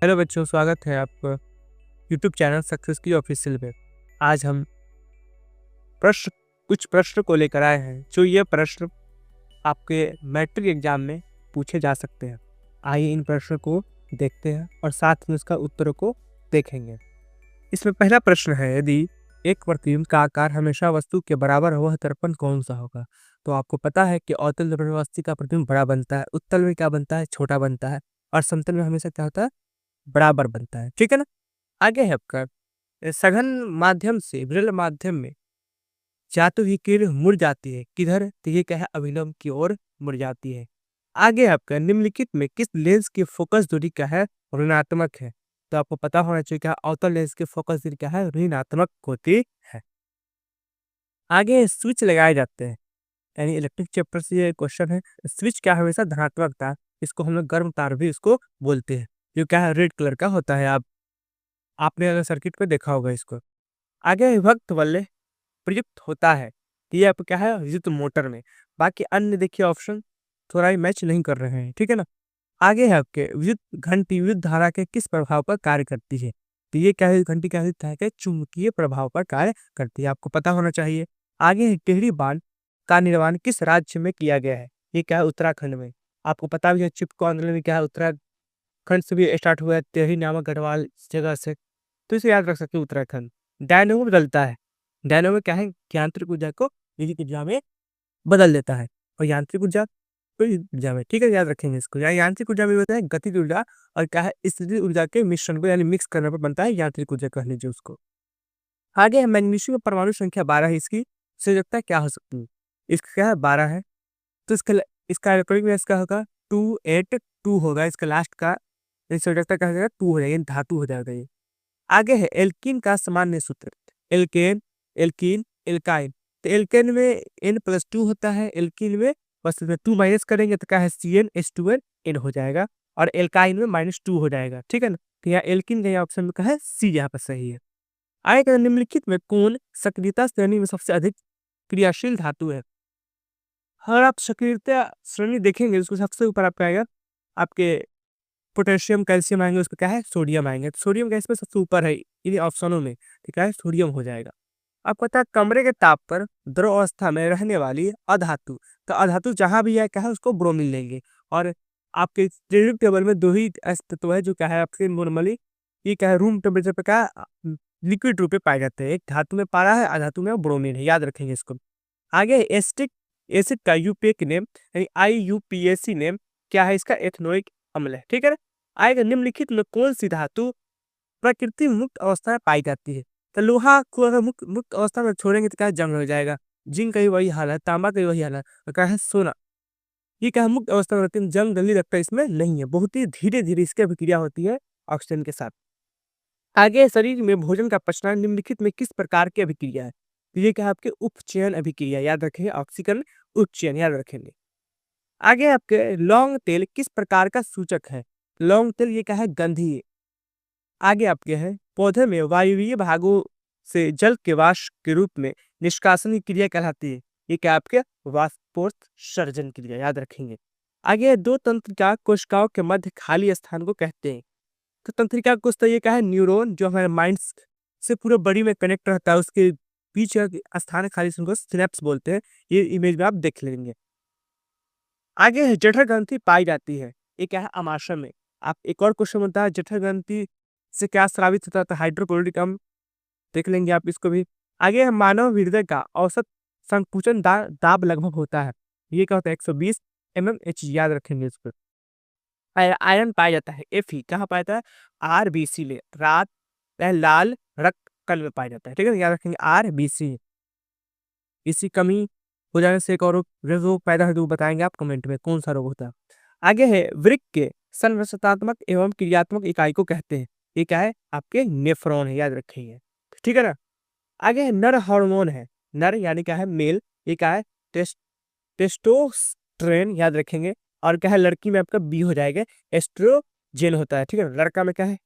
Hello बच्चों, स्वागत है आपका यूट्यूब चैनल सक्सेस की ऑफिशियल में। आज हम प्रश्न कुछ प्रश्न को लेकर आए हैं जो ये प्रश्न आपके मैट्रिक एग्जाम में पूछे जा सकते हैं। आइए इन प्रश्नों को देखते हैं और साथ में उसका उत्तरों को देखेंगे। इसमें पहला प्रश्न है, यदि एक प्रतिबिंब का आकार हमेशा वस्तु के बराबर हो, वह दर्पण कौन सा होगा? तो आपको पता है कि अवतल दर्पण में वस्तु का प्रतिबिंब बड़ा बनता है, उत्तल में क्या बनता है, छोटा बनता है, और समतल में हमेशा क्या होता है, बराबर बनता है। ठीक है ना। आगे है आपका, सघन माध्यम से विरल माध्यम में जाते ही किरण मुड़ जाती है, किधर? तो ये क्या है, अभिलंब की ओर मुड़ जाती है। आगे है आपका, निम्नलिखित में किस लेंस की फोकस दूरी क्या है, ऋणात्मक है? तो आपको पता होना चाहिए क्या अवतल लेंस की फोकस दूरी क्या है, ऋणात्मक होती है। आगे स्विच लगाए जाते हैं, यानी इलेक्ट्रिक चैप्टर से ये क्वेश्चन है। स्विच क्या है, हमेशा धनात्मक तार, इसको हम लोग गर्म तार भी इसको बोलते हैं, जो क्या है, रेड कलर का होता है। आपने अगर सर्किट पे देखा होगा इसको। आगे विभक्त वलय प्रयुक्त होता है, ये आपका क्या है, विद्युत मोटर में। बाकी अन्य देखिए ऑप्शन थोड़ा ही मैच नहीं कर रहे हैं। ठीक है ना। आगे है आपके, विद्युत घंटी विद्युत धारा के किस प्रभाव पर कार्य करती है? तो ये क्या है, घंटी क्या है कि चुंबकीय प्रभाव पर कार्य करती है, आपको पता होना चाहिए। आगे है, टिहरी बांध का निर्माण किस राज्य में किया गया है? ये क्या है, उत्तराखंड में। आपको पता भी है चिपको आंदोलन में क्या है, उत्तराखंड से भी स्टार्ट हुआ है, टिहरी नामक गढ़वाल जगह से। तो इसे याद रख सकते हो, उत्तराखंड। डायनेमो बदलता है, डायनेमो क्या है, यांत्रिक ऊर्जा को विद्युत ऊर्जा में बदल देता है, और यांत्रिक ऊर्जा को विद्युत ऊर्जा में। ठीक है, याद रखेंगे इसको। यांत्रिक ऊर्जा में होता है गतिज ऊर्जा, और क्या है, स्थितिज ऊर्जा के मिश्रण को यानी मिक्स करने पर बनता है यांत्रिक ऊर्जा, कह लीजिए उसको। आगे है, मैग्नीशियम में परमाणु संख्या 12 है, इसकी संयोजकता क्या हो सकती है? इसका क्या है, 12 है, तो इसका इलेक्ट्रॉनिक में इसका होगा 282 होगा, इसका लास्ट का संयोजकता क्या हो जाएगा, 2 हो जाएगा, धातु हो जाएगा ये। आगे है, एल्कीन का सामान्य सूत्र। Alkane, alkene, alkyne. तो एल्केन में N+2 होता है, एल्कीन में बस इसमें 2 माइनस करेंगे तो क्या है, CnH2n हो जाएगा, और एल्काइन में -2 हो जाएगा। ठीक है ना। तो यहाँ एल्कीन का यहाँ ऑप्शन में क्या है, सी यहाँ पर सही है। आगे निम्नलिखित में कौन सक्रियता श्रेणी में सबसे अधिक क्रियाशील धातु है? अगर आप सक्रियता श्रेणी देखेंगे, उसको सबसे ऊपर आपका आएगा आपके पोटेशियम, कैल्शियम आएंगे, उसमें क्या है, सोडियम आएंगे। तो सोडियम गैस में सबसे ऊपर है इन ऑप्शनों में, तो क्या है, सोडियम हो जाएगा। अब पता है, कमरे के ताप पर द्रव अवस्था में रहने वाली अधातु, तो अधातु जहां भी है क्या है, उसको ब्रोमीन लेंगे। और आपके पीरियोडिक टेबल में दो ही ऐसे तत्व है जो क्या है, आपके नॉर्मली ये क्या है, रूम टेम्परेचर पे क्या लिक्विड रूप में पाए जाते हैं। एक धातु में पारा है, अधातु में ब्रोमीन है, याद रखेंगे इसको। आगे एसिटिक एसिड का यूपीए नेम यानी IUPAC नेम क्या है, इसका एथनोइक अम्ल है। ठीक है ना। आएगा, निम्नलिखित में कौन सी धातु प्रकृति मुक्त अवस्था में पाई जाती है? तो लोहा को अगर मुक्त मुक्त अवस्था में छोड़ेंगे तो क्या है, जंग हो जाएगा। जिंक का भी वही हाल है, तांबा का भी वही हाल है, और क्या है, सोना। ये क्या है, मुक्त अवस्था में रहती है, जंग जल्दी लगता है इसमें नहीं है, बहुत ही धीरे धीरे इसकी अभिक्रिया होती है ऑक्सीजन के साथ। आगे, शरीर में भोजन का पचना निम्नलिखित में किस प्रकार की अभिक्रिया है? तो ये क्या है, आपके उपचयन अभिक्रिया, याद रखेंगे, ऑक्सीकरण उपचयन, याद रखेंगे। आगे आपके, लौंग तेल किस प्रकार का सूचक है? लौंग तेल ये क्या है, गंधीय। आगे आपके हैं, पौधे में वायवीय भागों से जल के वाष्प के रूप में निष्कासन की क्रिया कहलाती है, ये क्या आपके, वाष्पोत्सर्जन क्रिया, याद रखेंगे। आगे है, दो तंत्रिका कोशिकाओं के मध्य खाली स्थान को कहते हैं। तो तंत्रिका कोशिका ये क्या है, न्यूरॉन जो हमारे माइंड से पूरे बॉडी में कनेक्ट रहता है, उसके बीच का स्थान खाली स्थान को सिनेप्स बोलते हैं। ये इमेज में आप देख लेंगे। आगे है, जठर ग्रंथि पाई जाती है, ये क्या है, अमाशय में। आप एक और क्वेश्चन होता है, जठर ग्रंथि से क्या स्रावित होता है, हाइड्रोक्लोरिक अम्ल, देख लेंगे आप इसको भी। आगे है, मानव हृदय का औसत संकुचन दाब लगभग होता है, ये क्या होता है, 120 mmHg, याद रखेंगे इसको। आयरन पाया जाता है, Fe कहाँ पाया जाता है, RBC में, रात लाल रक्त कण में पाया जाता है। ठीक है, याद रखेंगे RBC। इसी कमी हो जाने से एक और रोग पैदा है, तो बताएंगे आप कमेंट में कौन सा रोग होता है। आगे है, वृक्क के संरचनात्मक एवं क्रियात्मक इकाई को कहते हैं, ये क्या है, आपके नेफ्रॉन है, याद रखेंगे। ठीक है ना। आगे है, नर हार्मोन है, नर यानी क्या है, मेल, ये क्या है, टेस्टोस्टेरोन, याद रखेंगे। और क्या है, लड़की में आपका बी हो जाएगा, एस्ट्रोजेन होता है। ठीक है, लड़का में क्या है,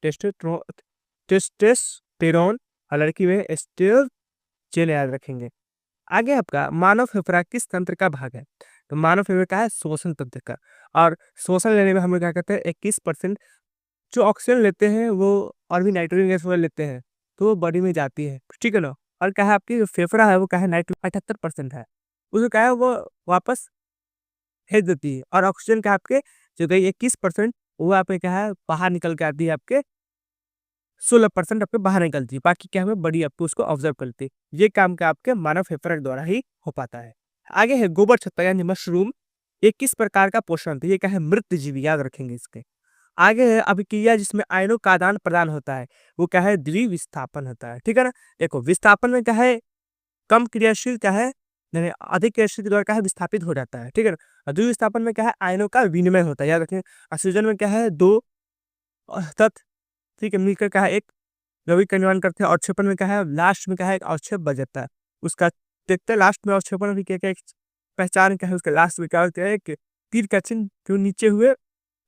टेस्टोस्टेरोन, और लड़की में एस्ट्रोजेन, याद रखेंगे। आगे आपका, मानव फेफड़ा किस तंत्र का भाग है? तो मानव फेफड़ा का है, श्वसन तंत्र का। और श्वसन लेने में हम लोग क्या करते हैं, 21% जो ऑक्सीजन लेते हैं वो और भी नाइट्रोजन गैस वगैरह लेते हैं, तो वो बॉडी में जाती है, ठीक है ना? और क्या है आपकी जो फेफड़ा है वो क्या है 78% है, उसको क्या है वो वापस भेज देती है और ऑक्सीजन क्या है आपके जो गई 21% वो आपके क्या है बाहर निकल के आती है आपके 16% आपके बाहर निकलती है, बाकी क्या है बॉडी आपको उसको ऑब्जर्व करती है। ये काम क्या आपके मानव फेफड़ा के द्वारा ही हो पाता है। आगे है गोबर छत्ता यानी मशरूम, ये किस प्रकार का पोषण होता है? ये क्या है मृत जीवी, याद रखेंगे इसके। आगे है अभिक्रिया जिसमें आयनों का आदान प्रदान होता है, वो क्या है द्विविस्थापन होता है, ठीक है ना? देखो विस्थापन में क्या है कम क्रियाशील क्या है यानी अधिक क्रियाशील के द्वारा क्या है विस्थापित हो जाता है, ठीक है ना? और द्विविस्थापन में क्या है आयनों का विनिमय होता है, याद रखें। ऑक्सीजन में क्या है दो तत्व, ठीक है, मिलकर क्या है एक द्रव्यक का निर्माण करते हैं। अवक्षेपण में क्या है लास्ट में क्या है एक अवक्षेप बच जाता है उसका। देखते हैं लास्ट में अवक्षेपण भी क्या क्या पहचान क्या है उसका, लास्ट में क्या होता है एक तीर का चिन्ह जो नीचे हुए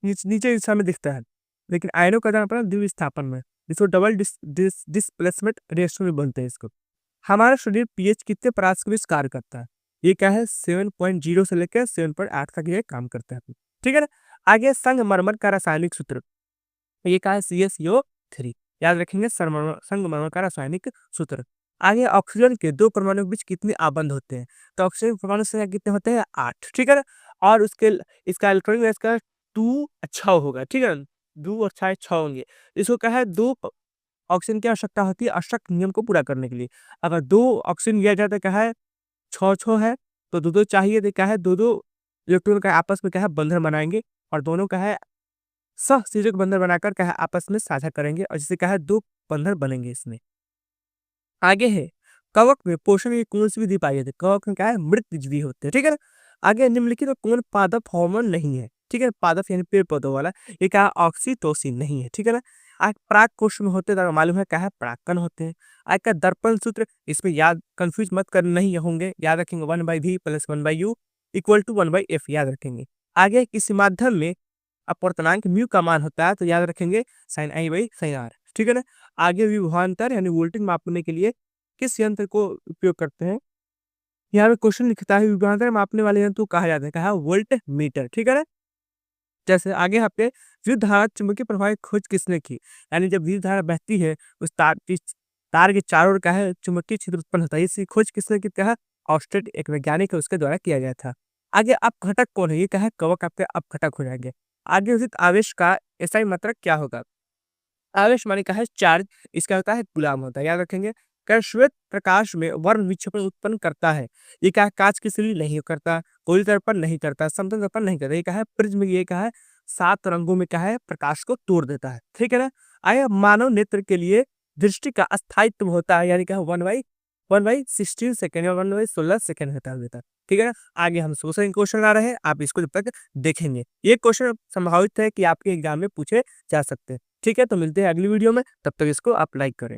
नीचे दिशा में दिखता है। लेकिन आयनों का आदान प्रदान द्विविस्थापन में, जिसको डबल डिस्प्लेसमेंट रेशियो में बनते हैं इसको। हमारा शरीर पीएच कितने परास के बीच कार्य करता है? ये क्या है 7.0 से लेकर 7.8 तक ये काम करता है, ठीक है ना? आगे संगमरमर का रासायनिक सूत्र, ये क्या है CaSO3, याद रखेंगे संगमरमर का रासायनिक सूत्र। आगे ऑक्सीजन के दो परमाणु के बीच कितने आबंध होते हैं? तो ऑक्सीजन के परमाणु संख्या कितने होते हैं 8, ठीक है ना? और उसके इसका इलेक्ट्रॉनिक गैस का 2 अच्छा होगा, ठीक है ना? 2 और 6 होंगे। इसको क्या है 2 ऑक्सीजन की आवश्यकता होती है अष्टक नियम को पूरा करने के लिए। अगर 2 ऑक्सीजन लिया जाए तो क्या है 6 है, तो 2-2 चाहिए तो क्या है 2-2 इलेक्ट्रॉन का आपस में क्या है बंधन बनाएँगे और दोनों क्या है सहसंयोजक बंधन बनाकर क्या है आपस में साझा करेंगे और जिससे क्या है 2 बंधन बनेंगे इसमें। आगे है कवक में पोषण की कौन-सी विधि पाई जाती है? कवक में क्या है मृत जीवी होते हैं, ठीक है ना? आगे निम्नलिखित में कौन पादप हार्मोन नहीं है? ठीक है, पादप यानी पेड़-पौधों वाला, ये क्या है ऑक्सीटोसिन नहीं है, ठीक है ना? पराग कोश में होते हैं तो मालूम है क्या है परागकण होते हैं। का दर्पण सूत्र, इसमें याद कन्फ्यूज मत कर नहीं होंगे, याद रखेंगे 1/v + 1/u = 1/f, याद रखेंगे। आगे किसी माध्यम में अपवर्तनांक म्यू का मान होता है तो याद रखेंगे sin i/sin r, ठीक है ना? आगे विभवांतर यानी वोल्टेज मापने के लिए किस यंत्र को उपयोग करते हैं? यहाँ पे क्वेश्चन लिखता है विभवांतर मापने वाले यंत्र को कहा जाता है, कहा वोल्ट मीटर, ठीक है ना? जैसे आगे आपके विद्युत धारा चुंबकीय प्रवाह की खोज किसने की? यानी जब विद्युत धारा बहती है उस तार के चारों ओर क्या है चुंबकीय क्षेत्र उत्पन्न होता है, इसकी खोज किसने की? क्या है ऑस्टेड, एक वैज्ञानिक है उसके द्वारा किया गया था। आगे अपघटक कौन है? ये क्या है कवक आपके अपघटक हो जाएंगे। आगे उचित आवेश का एसआई मात्रक क्या होगा? आवेश माने का है चार्ज, इसका होता है गुलाम होता है, याद रखेंगे। क्या श्वेत प्रकाश में वर्म विक्षेपण उत्पन्न करता है? ये क्या है कांच की सिल्ली नहीं करता, कोई दर्पण नहीं करता, समतल दर्पण नहीं करता, ये क्या है प्रिज्म, ये क्या है 7 रंगों में क्या है प्रकाश को तोड़ देता है, ठीक है ना? आया मानव नेत्र के लिए दृष्टि का अस्थायित्व होता है, यानी क्या 1/16 सेकंड या 1/16 सेकंड होता है बेटा, ठीक है ना? आगे हम सोशल क्वेश्चन आ रहे हैं, आप इसको जब तक देखेंगे। ये क्वेश्चन संभावित है कि आपके एग्जाम में पूछे जा सकते हैं। ठीक है, तो मिलते हैं अगली वीडियो में, तब तक इसको आप लाइक करें।